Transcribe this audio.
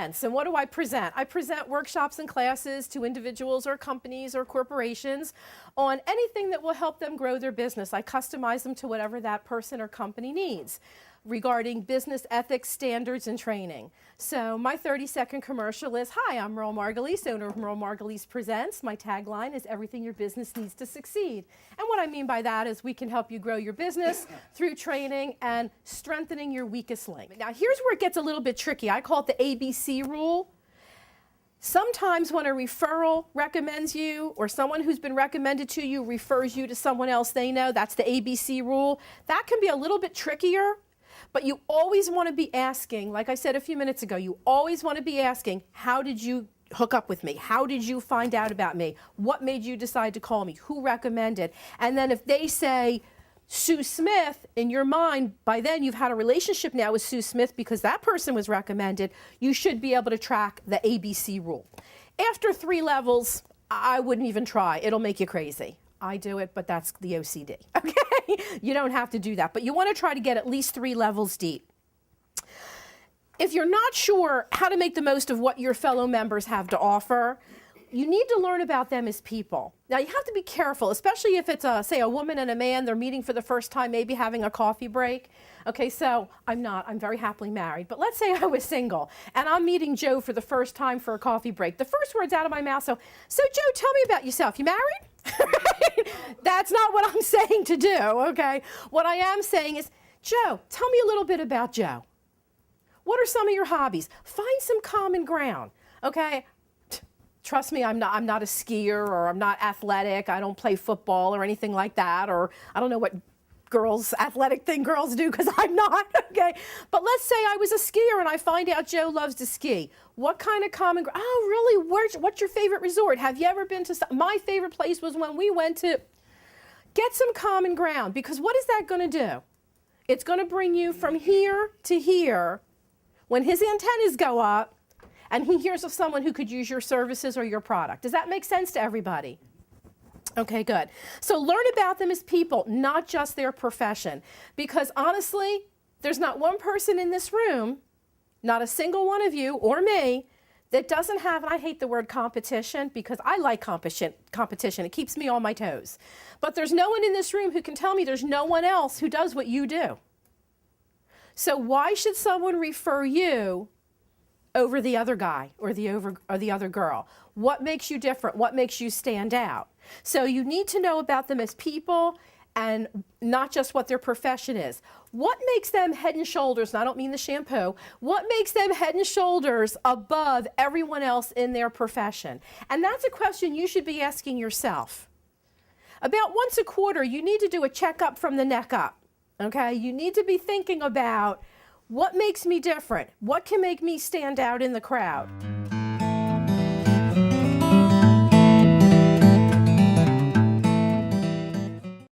events. And what do I present? I present workshops and classes to individuals or companies or corporations on anything that will help them grow their business. I customize them to whatever that person or company needs regarding business ethics, standards, and training. So my 30-second commercial is, hi, I'm Merle Margolese, owner of Merle Margolese Presents. My tagline is everything your business needs to succeed. And what I mean by that is we can help you grow your business through training and strengthening your weakest link. Now here's where it gets a little bit tricky. I call it the ABC rule. Sometimes when a referral recommends you or someone who's been recommended to you refers you to someone else they know, that's the ABC rule. That can be a little bit trickier. But you always want to be asking, like I said a few minutes ago, you always want to be asking, how did you hook up with me? How did you find out about me? What made you decide to call me? Who recommended? And then if they say Sue Smith, in your mind, by then you've had a relationship now with Sue Smith because that person was recommended, you should be able to track the ABC rule. After 3 levels, I wouldn't even try. It'll make you crazy. I do it, but that's the OCD, okay? You don't have to do that, but you want to try to get at least 3 levels deep. If you're not sure how to make the most of what your fellow members have to offer, you need to learn about them as people. Now, you have to be careful, especially if it's, say, a woman and a man, they're meeting for the first time, maybe having a coffee break. Okay, so I'm very happily married, but let's say I was single, and I'm meeting Joe for the first time for a coffee break. The first words out of my mouth, so Joe, tell me about yourself. You married? That's not what I'm saying to do, okay? What I am saying is, Joe, tell me a little bit about Joe. What are some of your hobbies? Find some common ground, okay? Trust me, I'm not a skier, or I'm not athletic. I don't play football or anything like that, or I don't know what athletic thing girls do, because I'm not, okay? But let's say I was a skier and I find out Joe loves to ski. What kind of common ground? Oh, really? What's your favorite resort? Have you ever been to my favorite place was when we went to. Get some common ground, because what is that going to do? It's going to bring you from here to here when his antennas go up and he hears of someone who could use your services or your product. Does that make sense to everybody? Okay, good. So learn about them as people, not just their profession. Because honestly, there's not one person in this room, not a single one of you or me, that doesn't have, and I hate the word competition because I like competition. It keeps me on my toes. But there's no one in this room who can tell me there's no one else who does what you do. So why should someone refer you over the other guy or the other girl? What makes you different? What makes you stand out? So you need to know about them as people and not just what their profession is. What makes them head and shoulders, and I don't mean the shampoo, what makes them head and shoulders above everyone else in their profession? And that's a question you should be asking yourself. About once a quarter, you need to do a checkup from the neck up, okay? You need to be thinking about what makes me different? What can make me stand out in the crowd?